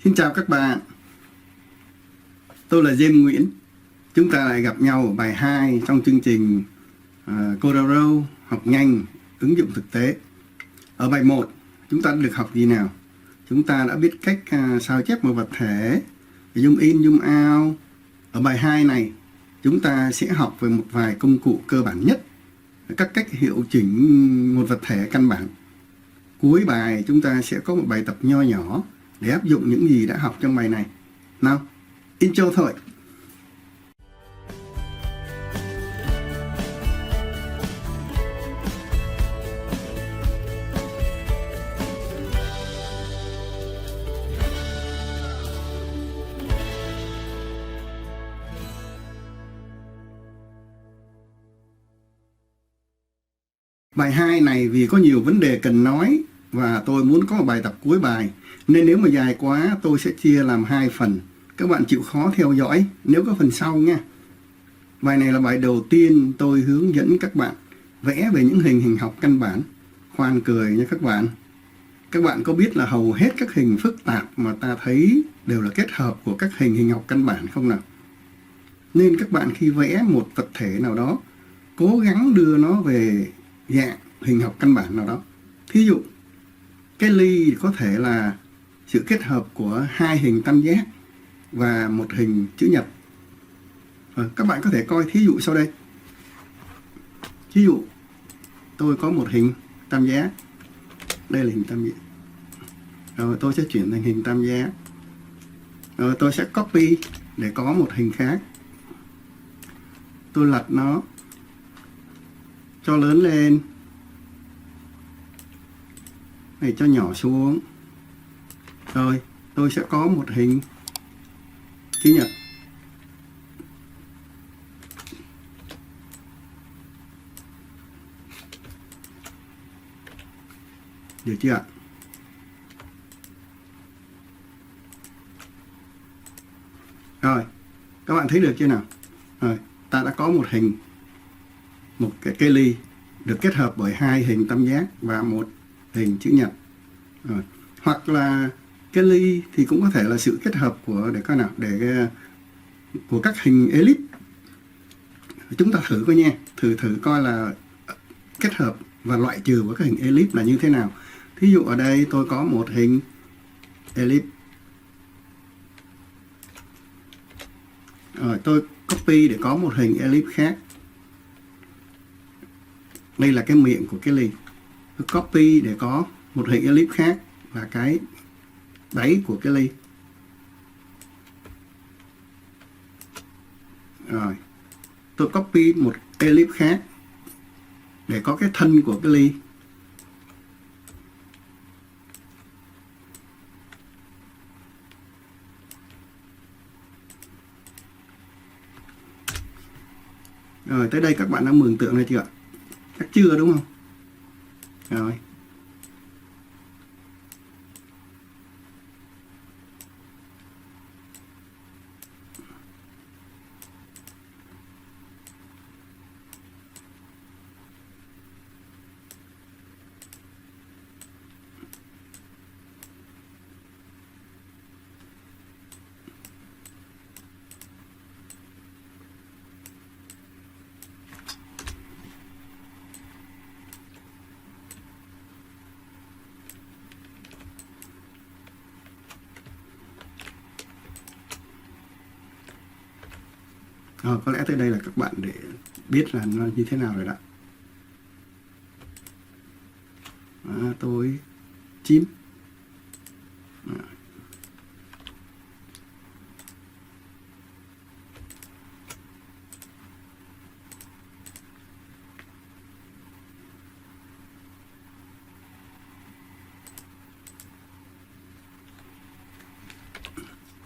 Xin chào các bạn, tôi là James Nguyễn. Chúng ta lại gặp nhau ở bài 2 trong chương trình Corel học nhanh, ứng dụng thực tế. Ở bài 1, chúng ta đã được học gì nào? Chúng ta đã biết cách sao chép một vật thể, zoom in, zoom out. Ở bài 2 này, chúng ta sẽ học về một vài công cụ cơ bản nhất, các cách hiệu chỉnh một vật thể căn bản. Cuối bài, chúng ta sẽ có một bài tập nho nhỏ để áp dụng những gì đã học trong bài này. Nào, intro thôi. Bài 2 này vì có nhiều vấn đề cần nói và tôi muốn có một bài tập cuối bài, nên nếu mà dài quá tôi sẽ chia làm 2 phần. Các bạn chịu khó theo dõi nếu có phần sau nha. Bài này là bài đầu tiên tôi hướng dẫn các bạn vẽ về những hình học căn bản. Khoan cười nha các bạn. Các bạn có biết là hầu hết các hình phức tạp mà ta thấy đều là kết hợp của các hình học căn bản không nào? Nên các bạn khi vẽ một vật thể nào đó, cố gắng đưa nó về dạng hình học căn bản nào đó. Thí dụ, cái ly có thể là sự kết hợp của 2 hình tam giác và một hình chữ nhật. Các bạn có thể coi thí dụ sau đây. Thí dụ, tôi có một hình tam giác. Đây là hình tam giác. Rồi tôi sẽ chuyển thành hình tam giác. Rồi tôi sẽ copy để có một hình khác. Tôi lật nó cho lớn lên, này cho nhỏ xuống. Rồi tôi sẽ có một hình chữ nhật. Được chưa ạ? Rồi các bạn thấy được chưa nào? Rồi ta đã có một hình, một cái ly được kết hợp bởi 2 hình tam giác và một hình chữ nhật. Rồi. Hoặc là cái ly thì cũng có thể là sự kết hợp của để coi nào, của các hình elip. Chúng ta thử coi nha, thử coi là kết hợp và loại trừ của các hình elip là như thế nào. Thí dụ ở đây tôi có một hình elip. Rồi tôi copy để có một hình elip khác. Đây là cái miệng của cái ly. Tôi copy để có một hình elip khác và cái đáy của cái ly. Rồi tôi copy một elip khác để có cái thân của cái ly. Rồi tới đây các bạn đã mường tượng ra chưa ạ? Chắc chưa đúng không? Rồi. Có lẽ tới đây là các bạn để biết là nó như thế nào rồi đó. Tôi chím.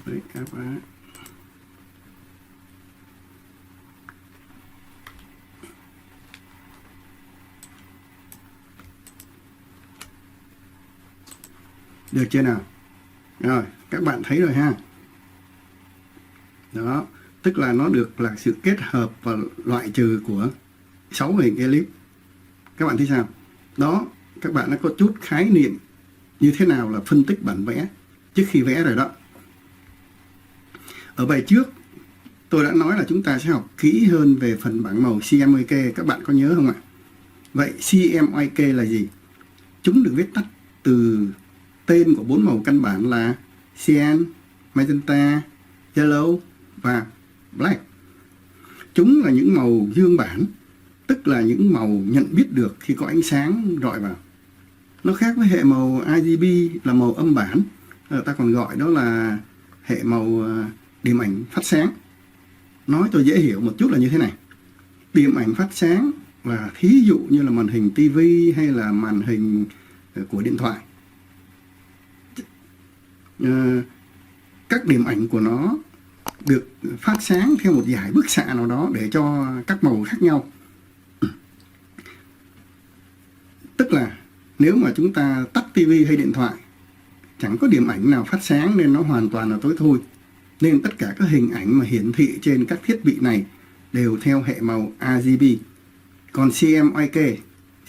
Đấy, các bạn. Được chưa nào? Rồi, các bạn thấy rồi ha. Đó, tức là nó được là sự kết hợp và loại trừ của 6 hình elip. Các bạn thấy sao? Đó, các bạn đã có chút khái niệm như thế nào là phân tích bản vẽ trước khi vẽ rồi đó. Ở bài trước tôi đã nói là chúng ta sẽ học kỹ hơn về phần bảng màu CMYK, các bạn có nhớ không ạ? Vậy CMYK là gì? Chúng được viết tắt từ tên của 4 màu căn bản là cyan, magenta, yellow và black. Chúng là những màu dương bản, tức là những màu nhận biết được khi có ánh sáng rọi vào. Nó khác với hệ màu RGB là màu âm bản, ta còn gọi đó là hệ màu điểm ảnh phát sáng. Nói cho dễ hiểu một chút là như thế này. Điểm ảnh phát sáng là thí dụ như là màn hình TV hay là màn hình của điện thoại. Các điểm ảnh của nó được phát sáng theo một dải bức xạ nào đó để cho các màu khác nhau. Tức là nếu mà chúng ta tắt TV hay điện thoại, chẳng có điểm ảnh nào phát sáng nên nó hoàn toàn là tối thui. Nên tất cả các hình ảnh mà hiển thị trên các thiết bị này đều theo hệ màu RGB. Còn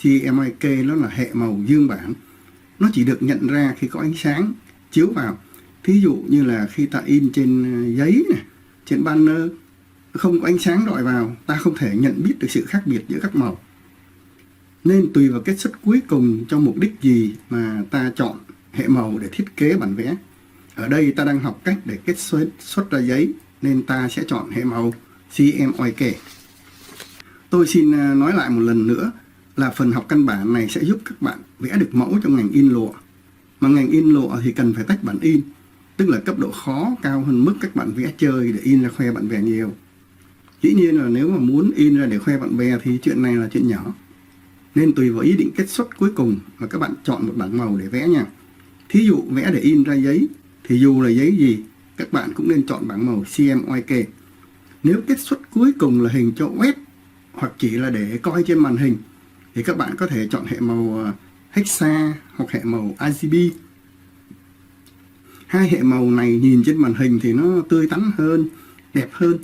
CMYK nó là hệ màu dương bản. Nó chỉ được nhận ra khi có ánh sáng chiếu vào. Thí dụ như là khi ta in trên giấy này, trên banner, không có ánh sáng rọi vào, ta không thể nhận biết được sự khác biệt giữa các màu. Nên tùy vào kết xuất cuối cùng cho mục đích gì mà ta chọn hệ màu để thiết kế bản vẽ. Ở đây ta đang học cách để kết xuất ra giấy, nên ta sẽ chọn hệ màu CMYK. Tôi xin nói lại một lần nữa là phần học căn bản này sẽ giúp các bạn vẽ được mẫu trong ngành in lụa. Mà ngành in lụa thì cần phải tách bản in, tức là cấp độ khó cao hơn mức các bạn vẽ chơi để in ra khoe bạn bè nhiều. Dĩ nhiên là nếu mà muốn in ra để khoe bạn bè thì chuyện này là chuyện nhỏ. Nên tùy vào ý định kết xuất cuối cùng mà các bạn chọn một bảng màu để vẽ nha. Thí dụ vẽ để in ra giấy thì dù là giấy gì, các bạn cũng nên chọn bảng màu CMYK. Nếu kết xuất cuối cùng là hình cho web hoặc chỉ là để coi trên màn hình thì các bạn có thể chọn hệ màu Hexa hoặc hệ màu RGB. Hai hệ màu này nhìn trên màn hình thì nó tươi tắn hơn, đẹp hơn.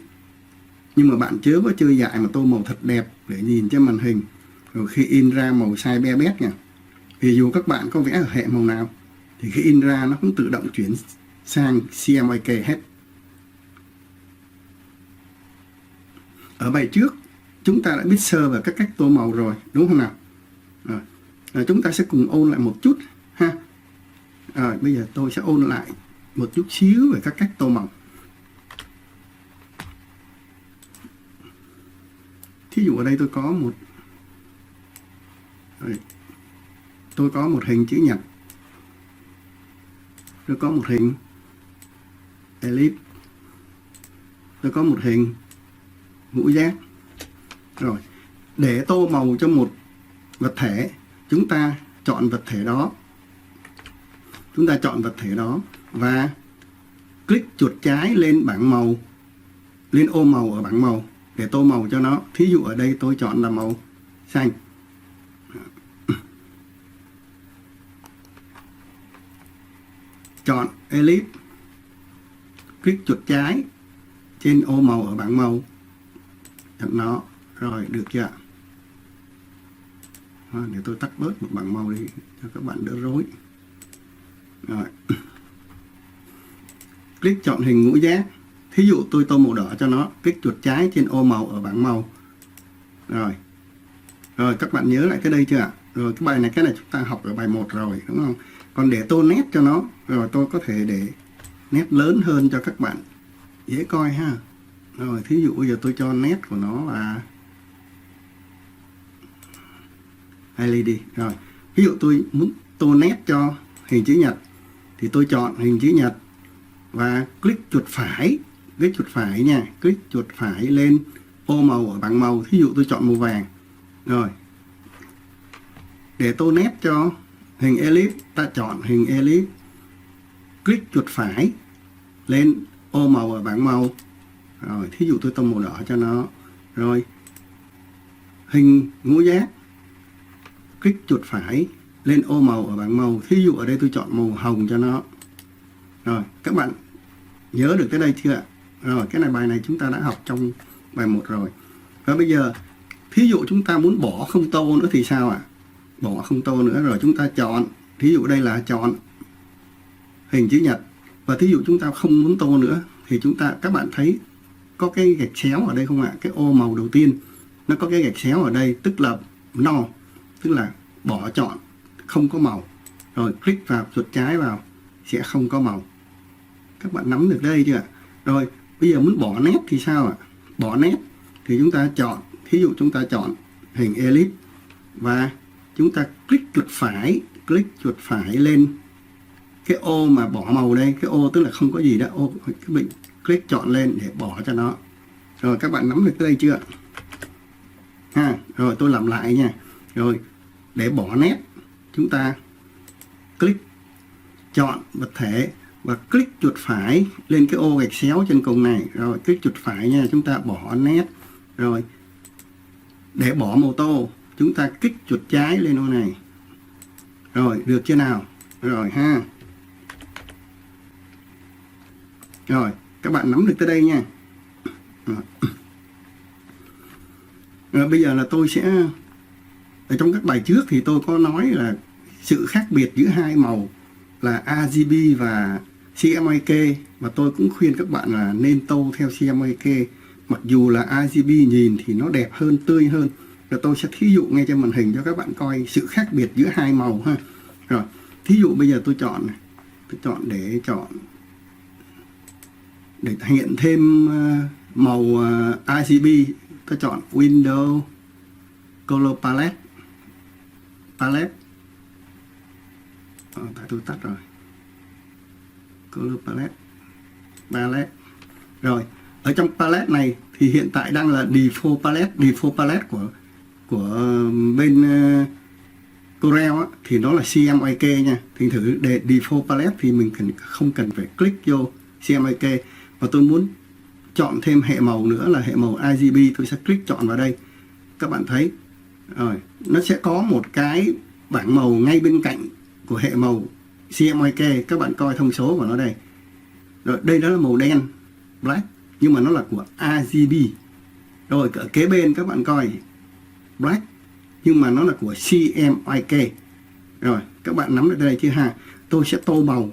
Nhưng mà bạn chớ có chơi dại mà tô màu thật đẹp để nhìn trên màn hình, rồi khi in ra màu sai be bét nha. Vì dù các bạn có vẽ ở hệ màu nào thì khi in ra nó cũng tự động chuyển sang CMYK hết. Ở bài trước chúng ta đã biết sơ về các cách tô màu rồi, đúng không nào? Chúng ta sẽ cùng ôn lại một chút ha. Bây giờ tôi sẽ ôn lại một chút xíu về các cách tô màu. Thí dụ ở đây tôi có một hình chữ nhật, tôi có một hình ellipse, tôi có một hình ngũ giác. Rồi, để tô màu cho một vật thể, chúng ta chọn vật thể đó và click chuột trái lên bảng màu, lên ô màu ở bảng màu để tô màu cho nó. Thí dụ ở đây tôi chọn là màu xanh. Chọn ellipse, click chuột trái trên ô màu ở bảng màu, chọn nó. Rồi, được chưa? Để tôi tắt bớt một bảng màu đi cho các bạn đỡ rối. Rồi. Click chọn hình ngũ giác. Thí dụ tôi tô màu đỏ cho nó, click chuột trái trên ô màu ở bảng màu. Rồi. Rồi, các bạn nhớ lại cái đây chưa ạ? Rồi, cái này chúng ta học ở bài 1 rồi, đúng không? Còn để tô nét cho nó, rồi tôi có thể để nét lớn hơn cho các bạn dễ coi ha. Rồi, thí dụ bây giờ tôi cho nét của nó là LED. Rồi, ví dụ tôi muốn tô nét cho hình chữ nhật thì tôi chọn hình chữ nhật và click chuột phải nha, click chuột phải lên ô màu ở bảng màu. Thí dụ tôi chọn màu vàng. Rồi, để tô nét cho hình ellipse, ta chọn hình ellipse, click chuột phải lên ô màu ở bảng màu. Rồi, thí dụ tôi tô màu đỏ cho nó. Rồi, hình ngũ giác, click chuột phải lên ô màu ở bảng màu. Thí dụ ở đây tôi chọn màu hồng cho nó. Rồi, các bạn nhớ được tới đây chưa ạ? Rồi, cái bài này chúng ta đã học trong bài 1 rồi. Và bây giờ, thí dụ chúng ta muốn bỏ không tô nữa thì sao ạ? Bỏ không tô nữa rồi chúng ta chọn, thí dụ đây là chọn hình chữ nhật. Và thí dụ chúng ta không muốn tô nữa thì các bạn thấy có cái gạch xéo ở đây không ạ? Cái ô màu đầu tiên nó có cái gạch xéo ở đây, tức là no, tức là bỏ chọn không có màu. Rồi click vào, chuột trái vào sẽ không có màu. Các bạn nắm được đây chưa ạ? Rồi bây giờ muốn bỏ nét thì sao ạ? Bỏ nét thì chúng ta chọn, thí dụ chúng ta chọn hình ellipse và chúng ta click chuột phải lên cái ô mà bỏ màu đây. Cái ô tức là không có gì đó, ô cái bình click chọn lên để bỏ cho nó. Rồi các bạn nắm được đây chưa ha? Rồi tôi làm lại nha. Rồi để bỏ nét chúng ta click chọn vật thể và click chuột phải lên cái ô gạch xéo trên cùng này. Rồi click chuột phải nha, chúng ta bỏ nét. Rồi để bỏ màu tô chúng ta click chuột trái lên ô này. Rồi được chưa nào? Rồi ha. Rồi các bạn nắm được tới đây nha. Rồi bây giờ là tôi sẽ, ở trong các bài trước thì tôi có nói là sự khác biệt giữa hai màu là RGB và CMYK, và tôi cũng khuyên các bạn là nên tô theo CMYK, mặc dù là RGB nhìn thì nó đẹp hơn, tươi hơn. Rồi tôi sẽ thí dụ ngay trên màn hình cho các bạn coi sự khác biệt giữa hai màu ha. Rồi thí dụ bây giờ tôi chọn này, tôi chọn để hiện thêm màu RGB, tôi chọn Window Color Palette. Tại tôi tắt rồi. Color Palette. Rồi ở trong palette này thì hiện tại đang là default palette của bên Corel á, thì nó là CMYK nha. Thành thử để default palette thì mình không cần phải click vô CMYK, và tôi muốn chọn thêm hệ màu nữa là hệ màu RGB, tôi sẽ click chọn vào đây. Các bạn thấy rồi nó sẽ có một cái bảng màu ngay bên cạnh của hệ màu CMYK. Các bạn coi thông số của nó đây. Rồi đây đó là màu đen, black, nhưng mà nó là của RGB. Rồi ở kế bên các bạn coi black, nhưng mà nó là của CMYK. Rồi các bạn nắm được đây chưa ha? Tôi sẽ tô màu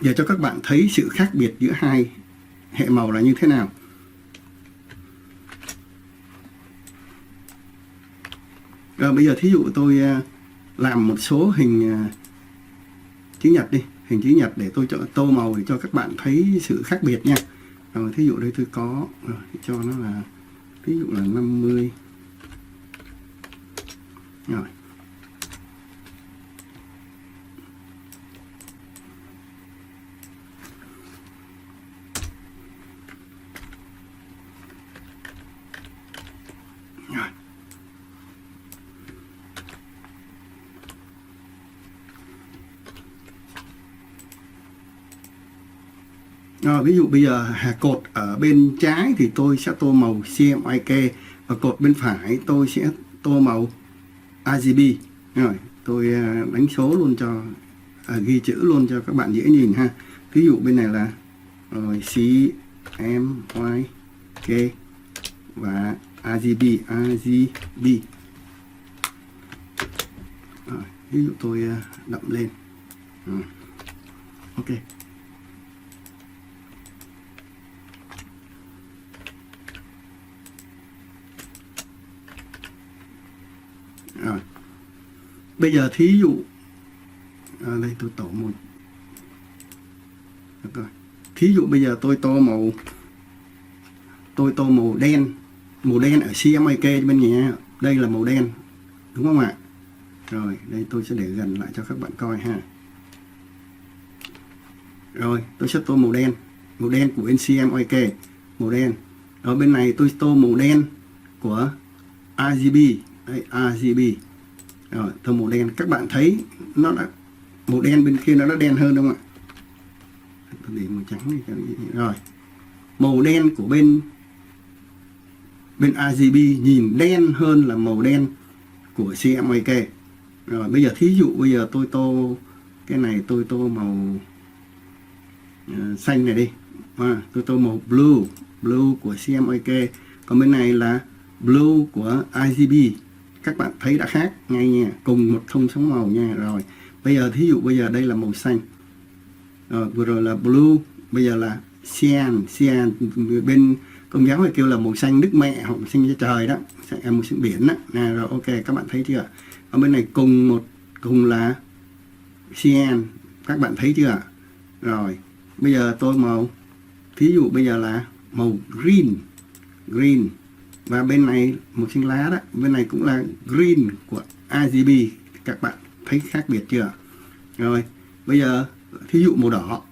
để cho các bạn thấy sự khác biệt giữa hai hệ màu là như thế nào. Rồi bây giờ thí dụ tôi làm một số hình chữ nhật đi, hình chữ nhật để tôi tô màu để cho các bạn thấy sự khác biệt nha. Rồi thí dụ đây tôi có cho nó là ví dụ là 50. Rồi ví dụ bây giờ cột ở bên trái thì tôi sẽ tô màu CMYK, và cột bên phải tôi sẽ tô màu RGB. Rồi tôi đánh số luôn cho ghi chữ luôn cho các bạn dễ nhìn ha. Ví dụ bên này là rồi CMYK và RGB. Rồi, ví dụ tôi đậm lên. Ok. Rồi bây giờ thí dụ đây tôi tổ một. Được rồi. Thí dụ bây giờ tôi tô màu đen ở CMYK bên nhà. Đây là màu đen đúng không ạ? Rồi đây tôi sẽ để gần lại cho các bạn coi ha. Rồi tôi sẽ tô màu đen của bên CMYK, màu đen. Ở bên này tôi tô màu đen của RGB. Đấy, RGB. Rồi tô màu đen, các bạn thấy nó đã màu đen bên kia nó đã đen hơn đúng không ạ? Tôi để màu trắng đi. Rồi màu đen của bên RGB nhìn đen hơn là màu đen của CMYK. Rồi bây giờ thí dụ bây giờ tôi tô cái này, tôi tô màu xanh này đi. Tôi tô màu blue của CMYK, còn bên này là blue của RGB. Các bạn thấy đã khác ngay nha, cùng một thông số màu nha. Rồi bây giờ thí dụ bây giờ đây là màu xanh. Vừa rồi là blue, bây giờ là cyan. Cyan bên Công giáo thì kêu là màu xanh nước mẹ hoặc màu xanh da trời đó, màu xanh biển đó. Rồi ok, các bạn thấy chưa? Ở bên này cùng là cyan, các bạn thấy chưa? Rồi bây giờ tôi màu, thí dụ bây giờ là màu green, và bên này màu xanh lá đó, bên này cũng là green của RGB, các bạn thấy khác biệt chưa? Rồi bây giờ thí dụ màu đỏ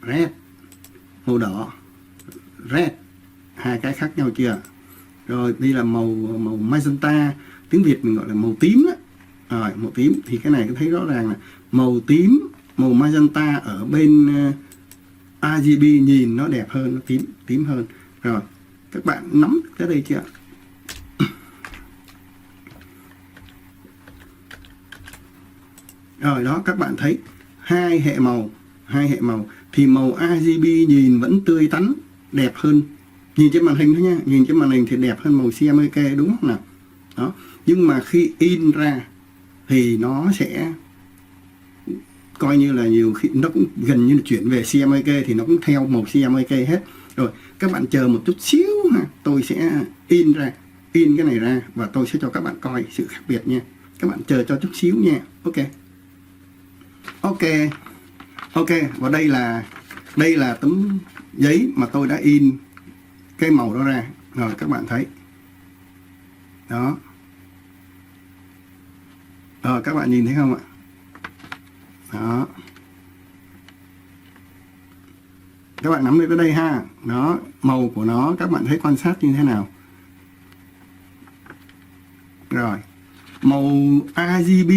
red, màu đỏ red, hai cái khác nhau chưa? Rồi đây là màu magenta, tiếng Việt mình gọi là màu tím đó. Rồi màu tím thì cái này thấy rõ ràng là màu tím, màu magenta ở bên RGB nhìn nó đẹp hơn, nó tím hơn. Rồi các bạn nắm tới đây chưa? Rồi đó, các bạn thấy hai hệ màu thì màu RGB nhìn vẫn tươi tắn, đẹp hơn. Nhìn trên màn hình thôi nha, nhìn trên màn hình thì đẹp hơn màu CMYK, đúng không nào? Đó, nhưng mà khi in ra thì nó sẽ coi như là nhiều khi nó cũng gần như là chuyển về CMYK, thì nó cũng theo màu CMYK hết. Rồi các bạn chờ một chút xíu ha, tôi sẽ in cái này ra và tôi sẽ cho các bạn coi sự khác biệt nha. Các bạn chờ cho chút xíu nha. Ok, và đây là tấm giấy mà tôi đã in cái màu đó ra. Rồi các bạn thấy đó. Các bạn nhìn thấy không ạ? Đó, các bạn nắm được tới đây ha. Đó, màu của nó các bạn thấy, quan sát như thế nào? Rồi màu RGB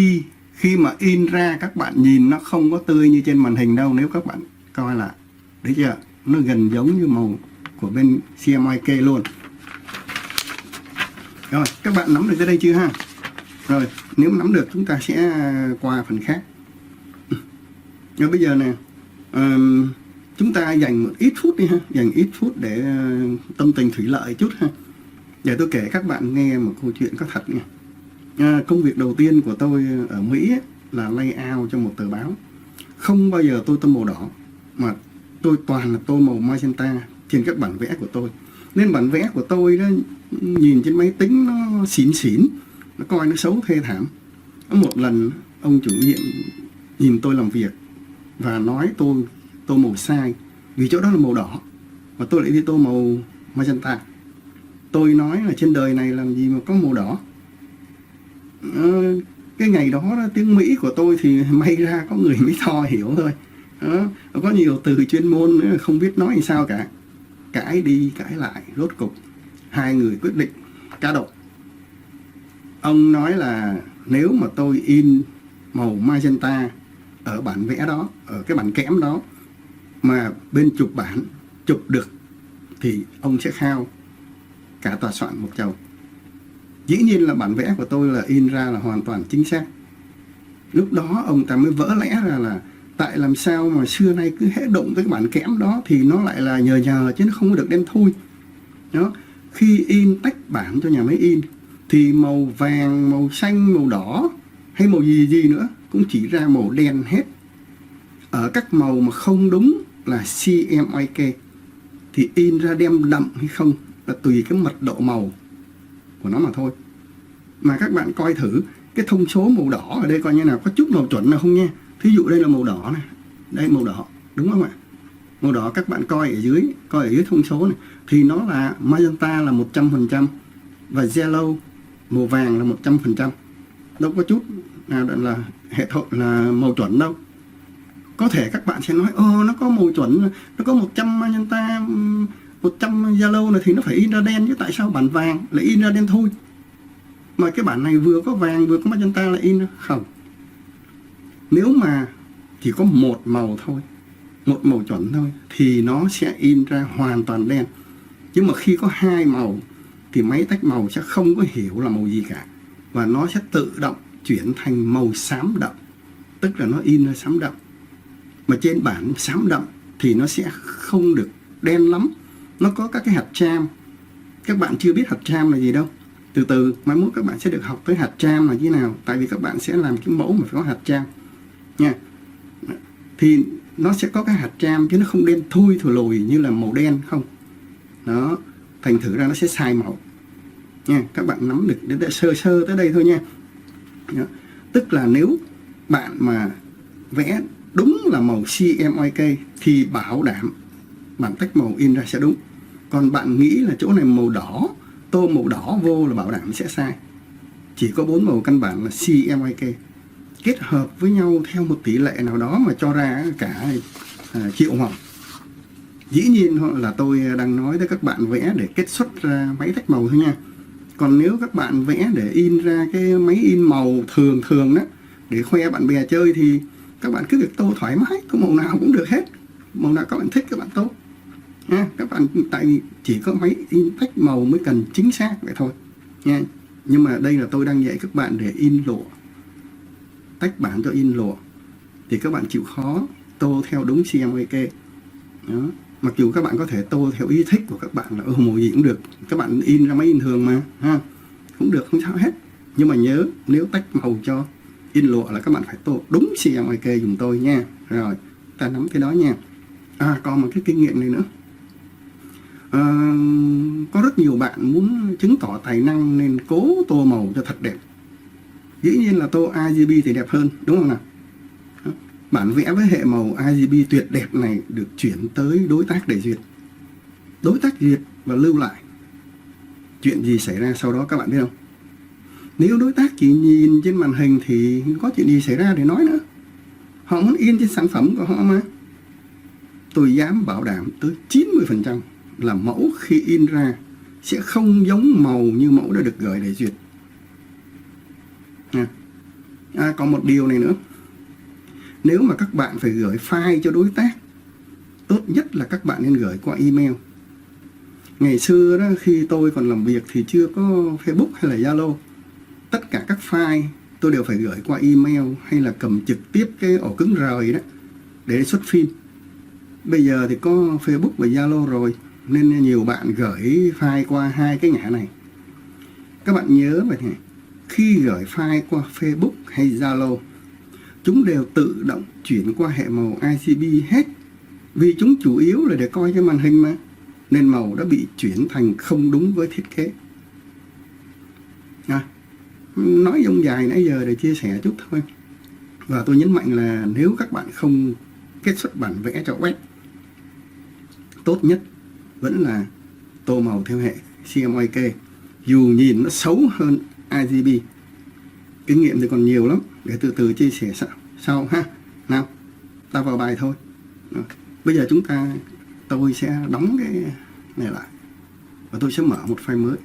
khi mà in ra các bạn nhìn nó không có tươi như trên màn hình đâu. Nếu các bạn coi lại, đấy chưa, nó gần giống như màu của bên CMYK luôn. Rồi các bạn nắm được tới đây chưa ha? Rồi nếu nắm được chúng ta sẽ qua phần khác. Rồi bây giờ nè, chúng ta dành một ít phút đi ha, dành ít phút để tâm tình thủy lợi chút ha. Để tôi kể các bạn nghe một câu chuyện có thật nha. Công việc đầu tiên của tôi ở Mỹ ấy, là layout cho một tờ báo. Không bao giờ tôi tô màu đỏ, mà tôi toàn là tô màu magenta trên các bản vẽ của tôi. Nên bản vẽ của tôi đó, nhìn trên máy tính nó xỉn, nó coi nó xấu thê thảm. Có một lần ông chủ nhiệm nhìn tôi làm việc và nói tôi tô màu sai, vì chỗ đó là màu đỏ và tôi lại đi tô màu magenta. Tôi nói là trên đời này làm gì mà có màu đỏ. Cái ngày đó, tiếng Mỹ của tôi thì may ra có người Mỹ Tho hiểu thôi. Có nhiều từ chuyên môn nữa, không biết nói làm sao cả. Cãi đi cãi lại, rốt cục hai người quyết định cá độ. Ông nói là nếu mà tôi in màu magenta ở bản vẽ đó, ở cái bản kẽm đó, mà bên chụp bản chụp được thì ông sẽ khao cả tòa soạn một chầu. Dĩ nhiên là bản vẽ của tôi là in ra là hoàn toàn chính xác. Lúc đó ông ta mới vỡ lẽ ra là tại làm sao mà xưa nay cứ hễ động tới cái bản kẽm đó thì nó lại là nhờ chứ nó không có được đen thui. Đó, khi in tách bản cho nhà máy in thì màu vàng, màu xanh, màu đỏ hay màu gì nữa cũng chỉ ra màu đen hết. Ở các màu mà không đúng là CMYK thì in ra đem đậm hay không là tùy cái mật độ màu của nó mà thôi. Mà các bạn coi thử cái thông số màu đỏ ở đây coi như nào, có chút màu chuẩn nào không nha. Thí dụ đây là màu đỏ này, đây màu đỏ, đúng không ạ? Màu đỏ các bạn coi ở dưới thông số này thì nó là magenta là 100% và yellow màu vàng là 100%. Đâu có chút nào là hệ thống là màu chuẩn đâu. Có thể các bạn sẽ nói nó có màu chuẩn, nó có 100 magenta, 100 yellow này thì nó phải in ra đen chứ, tại sao bản vàng lại in ra đen thui? Mà cái bản này vừa có vàng vừa có magenta là in ra không. Nếu mà chỉ có một màu thôi, một màu chuẩn thôi thì nó sẽ in ra hoàn toàn đen. Nhưng mà khi có hai màu thì máy tách màu sẽ không có hiểu là màu gì cả, và nó sẽ tự động chuyển thành màu xám đậm, tức là nó in ra xám đậm. Mà trên bản xám đậm thì nó sẽ không được đen lắm, nó có các cái hạt tram. Các bạn chưa biết hạt tram là gì đâu, từ từ mai mốt các bạn sẽ được học tới hạt tram là như nào, tại vì các bạn sẽ làm cái mẫu mà phải có hạt tram nha. Thì nó sẽ có cái hạt tràm chứ nó không đen thui thù lùi như là màu đen không. Đó, thành thử ra nó sẽ sai màu nha. Các bạn nắm được đến sơ sơ tới đây thôi nha. Đó. Tức là nếu bạn mà vẽ đúng là màu CMYK thì bảo đảm bản tách màu in ra sẽ đúng. Còn bạn nghĩ là chỗ này màu đỏ, tô màu đỏ vô là bảo đảm sẽ sai. Chỉ có 4 màu căn bản là CMYK kết hợp với nhau theo một tỷ lệ nào đó mà cho ra cả triệu màu. Dĩ nhiên là tôi đang nói tới các bạn vẽ để kết xuất ra máy tách màu thôi nha. Còn nếu các bạn vẽ để in ra cái máy in màu thường thường đó, để khoe bạn bè chơi thì các bạn cứ việc tô thoải mái, có màu nào cũng được hết. Màu nào các bạn thích các bạn tô. Nha, các bạn tại vì chỉ có máy in tách màu mới cần chính xác vậy thôi nha. Nhưng mà đây là tôi đang dạy các bạn để in lụa, tách bản cho in lụa thì các bạn chịu khó tô theo đúng CMYK. Đó. Mặc dù các bạn có thể tô theo ý thích của các bạn là màu gì cũng được, các bạn in ra máy in thường mà ha, cũng được, không sao hết. Nhưng mà nhớ nếu tách màu cho in lụa là các bạn phải tô đúng CMYK dùm tôi nha. Rồi ta nắm cái đó nha. Còn một cái kinh nghiệm này nữa. Có rất nhiều bạn muốn chứng tỏ tài năng nên cố tô màu cho thật đẹp. Dĩ nhiên là tô RGB thì đẹp hơn, đúng không nào? Bản vẽ với hệ màu RGB tuyệt đẹp này được chuyển tới đối tác để duyệt. Đối tác duyệt và lưu lại. Chuyện gì xảy ra sau đó các bạn biết không? Nếu đối tác chỉ nhìn trên màn hình thì có chuyện gì xảy ra để nói nữa. Họ muốn in trên sản phẩm của họ mà. Tôi dám bảo đảm tới 90% là mẫu khi in ra sẽ không giống màu như mẫu đã được gửi để duyệt. Còn một điều này nữa. Nếu mà các bạn phải gửi file cho đối tác, tốt nhất là các bạn nên gửi qua email. Ngày xưa đó, khi tôi còn làm việc thì chưa có Facebook hay là Zalo. Tất cả các file tôi đều phải gửi qua email hay là cầm trực tiếp cái ổ cứng rời đó để xuất phim. Bây giờ thì có Facebook và Zalo rồi nên nhiều bạn gửi file qua hai cái ngã này. Các bạn nhớ vậy này, khi gửi file qua Facebook hay Zalo, chúng đều tự động chuyển qua hệ màu RGB hết. Vì chúng chủ yếu là để coi cái màn hình mà, nên màu đã bị chuyển thành không đúng với thiết kế. Nói dông dài nãy giờ để chia sẻ chút thôi. Và tôi nhấn mạnh là nếu các bạn không kết xuất bản vẽ cho web, tốt nhất vẫn là tô màu theo hệ CMYK, dù nhìn nó xấu hơn RGB. Kinh nghiệm thì còn nhiều lắm, để từ từ chia sẻ sau ha. Nào, ta vào bài thôi. Bây giờ tôi sẽ đóng cái này lại và tôi sẽ mở một file mới.